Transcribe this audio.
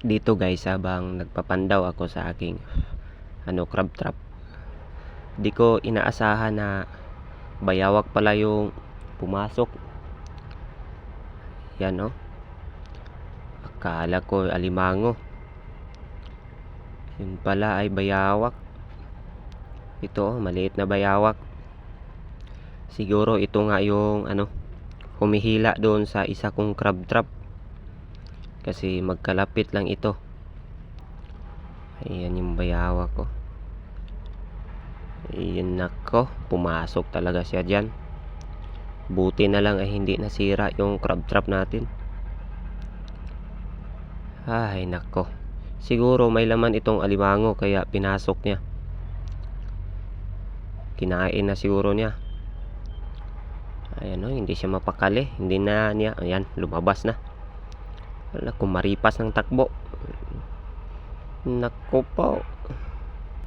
dito guys, habang nagpapandaw ako sa aking crab trap, di ko inaasahan na bayawak pala yung pumasok. Yan oh, akala ko alimango, yun pala ay bayawak. Ito oh, maliit na bayawak. Siguro ito nga yung humihila doon sa isa kong crab trap, kasi magkalapit lang ito. Ayan yung bayawak ko. Ayan, nako, pumasok talaga siya dyan. Buti na lang ay hindi nasira yung crab trap natin. Ay nako, siguro may laman itong alimango kaya pinasok niya. Kinain na siguro niya. Ayan o, hindi siya mapakali. Hindi na niya, ayan, lumabas na. Wala, kumaripas ng takbo. Nako po,